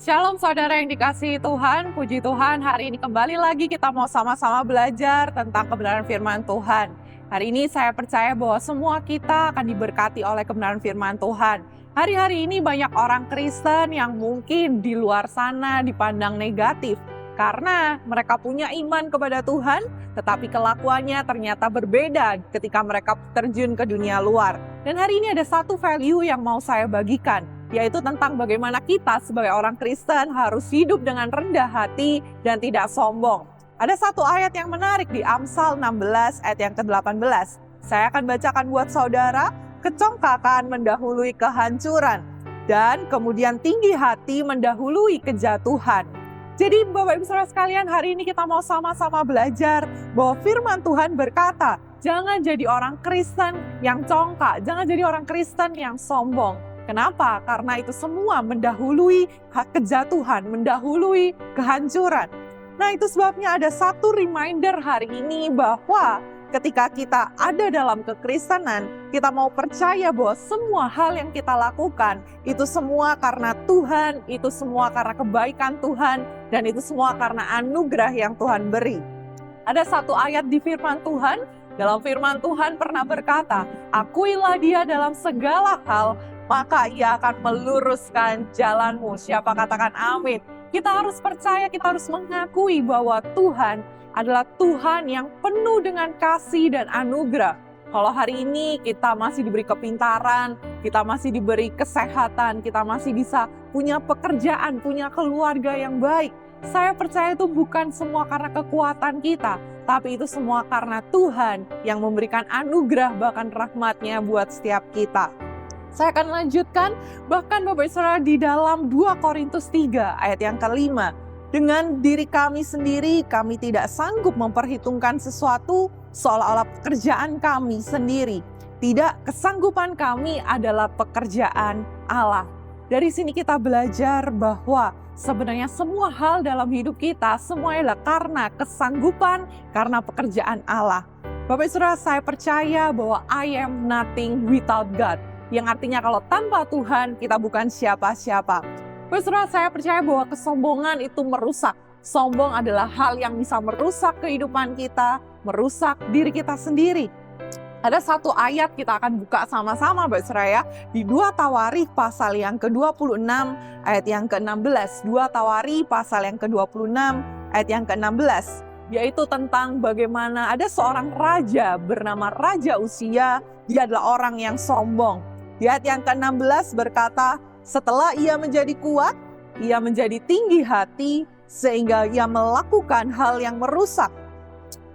Shalom saudara yang dikasihi Tuhan, puji Tuhan hari ini kembali lagi kita mau sama-sama belajar tentang kebenaran firman Tuhan. Hari ini saya percaya bahwa semua kita akan diberkati oleh kebenaran firman Tuhan. Hari-hari ini banyak orang Kristen yang mungkin di luar sana dipandang negatif karena mereka punya iman kepada Tuhan, tetapi kelakuannya ternyata berbeda ketika mereka terjun ke dunia luar. Dan hari ini ada satu value yang mau saya bagikan, yaitu tentang bagaimana kita sebagai orang Kristen harus hidup dengan rendah hati dan tidak sombong. Ada satu ayat yang menarik di Amsal 16 ayat yang ke-18. Saya akan bacakan buat saudara, kecongkakan mendahului kehancuran, dan kemudian tinggi hati mendahului kejatuhan. Jadi Bapak Ibu Saudara sekalian, hari ini kita mau sama-sama belajar bahwa firman Tuhan berkata, jangan jadi orang Kristen yang congkak, jangan jadi orang Kristen yang sombong. Kenapa? Karena itu semua mendahului kejatuhan, mendahului kehancuran. Nah, itu sebabnya ada satu reminder hari ini bahwa ketika kita ada dalam kekristenan, kita mau percaya bahwa semua hal yang kita lakukan itu semua karena Tuhan, itu semua karena kebaikan Tuhan, dan itu semua karena anugerah yang Tuhan beri. Ada satu ayat di firman Tuhan, dalam firman Tuhan pernah berkata, akuilah dia dalam segala hal, maka ia akan meluruskan jalanmu. Siapa katakan amin? Kita harus percaya, kita harus mengakui bahwa Tuhan adalah Tuhan yang penuh dengan kasih dan anugerah. Kalau hari ini kita masih diberi kepintaran, kita masih diberi kesehatan, kita masih bisa punya pekerjaan, punya keluarga yang baik. Saya percaya itu bukan semua karena kekuatan kita, tapi itu semua karena Tuhan yang memberikan anugerah bahkan rahmat-Nya buat setiap kita. Saya akan lanjutkan, bahkan Bapak Ibu Saudara di dalam 2 Korintus 3 ayat yang ke-5. Dengan diri kami sendiri, kami tidak sanggup memperhitungkan sesuatu seolah-olah pekerjaan kami sendiri. Tidak, kesanggupan kami adalah pekerjaan Allah. Dari sini kita belajar bahwa sebenarnya semua hal dalam hidup kita semuanya adalah karena kesanggupan, karena pekerjaan Allah. Bapak Ibu Saudara, saya percaya bahwa I am nothing without God. Yang artinya kalau tanpa Tuhan kita bukan siapa-siapa. Saudara, saya percaya bahwa kesombongan itu merusak. Sombong adalah hal yang bisa merusak kehidupan kita, merusak diri kita sendiri. Ada satu ayat kita akan buka sama-sama Bapak Saudara ya, di 2 Tawarikh pasal yang ke-26 ayat yang ke-16. 2 Tawarikh pasal yang ke-26 ayat yang ke-16. Yaitu tentang bagaimana ada seorang raja bernama Raja Uzia, dia adalah orang yang sombong. Di ayat yang ke-16 berkata, setelah ia menjadi kuat, ia menjadi tinggi hati sehingga ia melakukan hal yang merusak.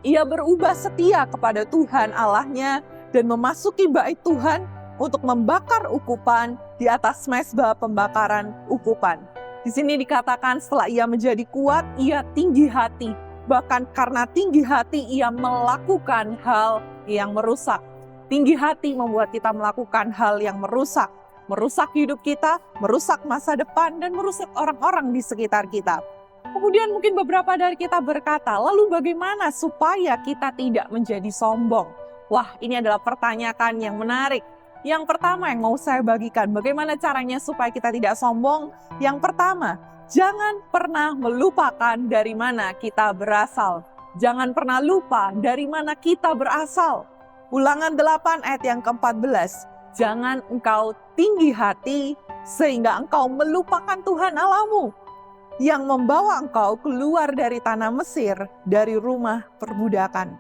Ia berubah setia kepada Tuhan Allahnya dan memasuki bait Tuhan untuk membakar ukupan di atas mezbah pembakaran ukupan. Di sini dikatakan setelah ia menjadi kuat, ia tinggi hati. Bahkan karena tinggi hati ia melakukan hal yang merusak. Tinggi hati membuat kita melakukan hal yang merusak. Merusak hidup kita, merusak masa depan, dan merusak orang-orang di sekitar kita. Kemudian mungkin beberapa dari kita berkata, lalu bagaimana supaya kita tidak menjadi sombong? Wah, ini adalah pertanyaan yang menarik. Yang pertama yang mau saya bagikan, bagaimana caranya supaya kita tidak sombong? Yang pertama, jangan pernah melupakan dari mana kita berasal. Jangan pernah lupa dari mana kita berasal. Ulangan 8 ayat yang ke-14. Jangan engkau tinggi hati sehingga engkau melupakan Tuhan Allahmu yang membawa engkau keluar dari tanah Mesir, dari rumah perbudakan.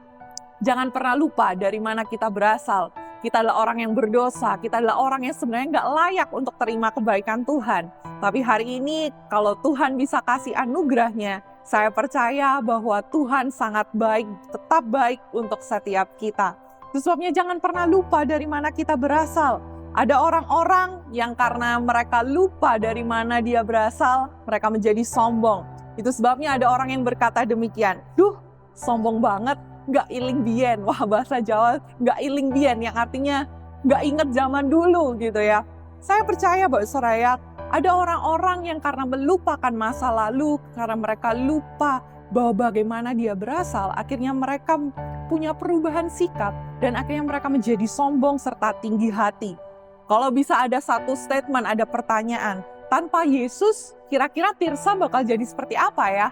Jangan pernah lupa dari mana kita berasal. Kita adalah orang yang berdosa, kita adalah orang yang sebenarnya nggak layak untuk terima kebaikan Tuhan. Tapi hari ini kalau Tuhan bisa kasih anugerahnya, saya percaya bahwa Tuhan sangat baik, tetap baik untuk setiap kita. Itu sebabnya jangan pernah lupa dari mana kita berasal. Ada orang-orang yang karena mereka lupa dari mana dia berasal, mereka menjadi sombong. Itu sebabnya ada orang yang berkata demikian, duh sombong banget, gak iling bien. Wah, bahasa Jawa gak iling bien, yang artinya gak inget zaman dulu gitu ya. Saya percaya Bapak Saudara, ada orang-orang yang karena melupakan masa lalu, karena mereka lupa bahwa bagaimana dia berasal, akhirnya mereka punya perubahan sikap, dan akhirnya mereka menjadi sombong serta tinggi hati. Kalau bisa ada satu statement, ada pertanyaan, tanpa Yesus, kira-kira Tirsa bakal jadi seperti apa ya?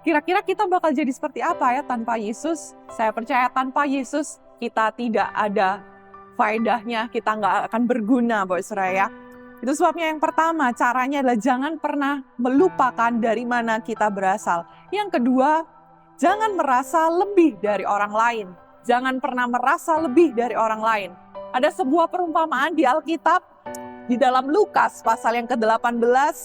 Kira-kira kita bakal jadi seperti apa ya tanpa Yesus? Saya percaya tanpa Yesus kita tidak ada faedahnya, kita nggak akan berguna, Bapak Saudara ya. Itu sebabnya yang pertama, caranya adalah jangan pernah melupakan dari mana kita berasal. Yang kedua, jangan merasa lebih dari orang lain. Jangan pernah merasa lebih dari orang lain. Ada sebuah perumpamaan di Alkitab, di dalam Lukas pasal yang ke-18,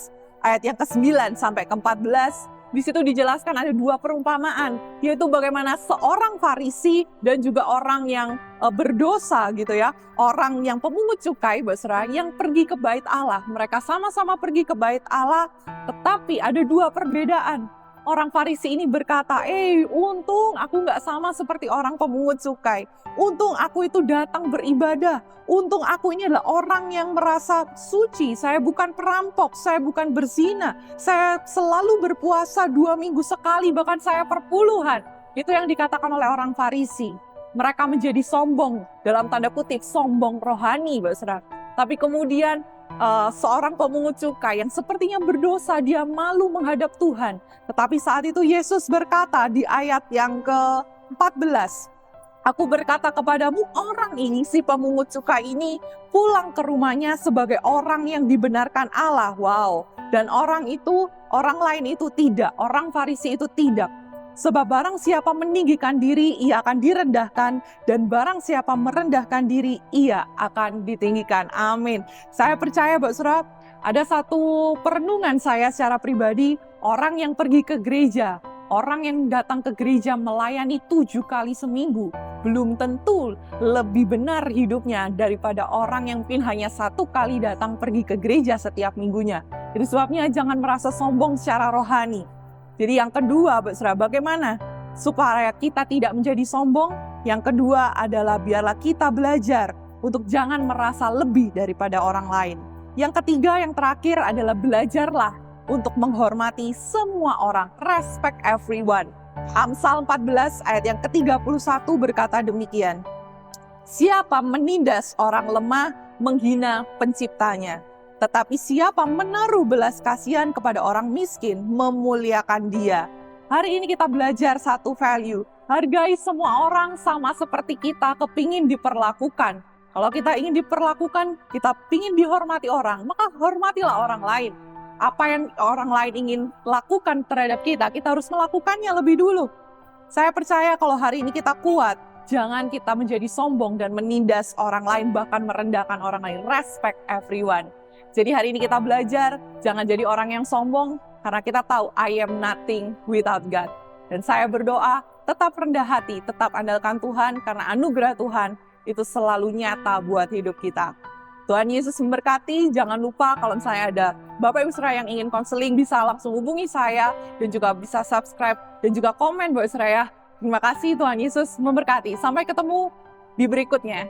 ayat yang ke-9 sampai ke-14, di situ dijelaskan ada dua perumpamaan, yaitu bagaimana seorang Farisi dan juga orang yang berdosa gitu ya, orang yang pemungut cukai Basra yang pergi ke bait Allah. Mereka sama-sama pergi ke bait Allah, tetapi ada dua perbedaan. Orang Farisi ini berkata, untung aku nggak sama seperti orang pemungut cukai. Untung aku itu datang beribadah. Untung aku ini adalah orang yang merasa suci. Saya bukan perampok, saya bukan berzina. Saya selalu berpuasa 2 minggu sekali, bahkan saya perpuluhan. Itu yang dikatakan oleh orang Farisi. Mereka menjadi sombong, dalam tanda kutip, sombong rohani, Saudara. Tapi kemudian seorang pemungut cukai yang sepertinya berdosa, dia malu menghadap Tuhan. Tetapi saat itu Yesus berkata di ayat yang ke-14, "Aku berkata kepadamu, orang ini, si pemungut cukai ini, pulang ke rumahnya sebagai orang yang dibenarkan Allah." Wow. Dan orang lain itu tidak, orang Farisi itu tidak. Sebab barang siapa meninggikan diri, ia akan direndahkan. Dan barang siapa merendahkan diri, ia akan ditinggikan. Amin. Saya percaya, Bapak Saudara, ada satu perenungan saya secara pribadi, orang yang pergi ke gereja, orang yang datang ke gereja melayani 7 kali seminggu, belum tentu lebih benar hidupnya daripada orang yang mungkin hanya 1 kali datang pergi ke gereja setiap minggunya. Itu sebabnya jangan merasa sombong secara rohani. Jadi yang kedua, bagaimana supaya kita tidak menjadi sombong? Yang kedua adalah biarlah kita belajar untuk jangan merasa lebih daripada orang lain. Yang ketiga, yang terakhir adalah belajarlah untuk menghormati semua orang. Respect everyone. Amsal 14 ayat yang ke-31 berkata demikian. Siapa menindas orang lemah, menghina penciptanya. Tetapi siapa menaruh belas kasihan kepada orang miskin, memuliakan dia. Hari ini kita belajar satu value. Hargai semua orang sama seperti kita kepingin diperlakukan. Kalau kita ingin diperlakukan, kita ingin dihormati orang, maka hormatilah orang lain. Apa yang orang lain ingin lakukan terhadap kita, kita harus melakukannya lebih dulu. Saya percaya kalau hari ini kita kuat, jangan kita menjadi sombong dan menindas orang lain, bahkan merendahkan orang lain. Respect everyone. Jadi hari ini kita belajar, jangan jadi orang yang sombong, karena kita tahu I am nothing without God. Dan saya berdoa, tetap rendah hati, tetap andalkan Tuhan, karena anugerah Tuhan itu selalu nyata buat hidup kita. Tuhan Yesus memberkati, jangan lupa kalau misalnya ada Bapak Ibu Saudara yang ingin konseling, bisa langsung hubungi saya, dan juga bisa subscribe, dan juga komen Bapak Ibu Saudara ya. Terima kasih, Tuhan Yesus memberkati. Sampai ketemu di berikutnya.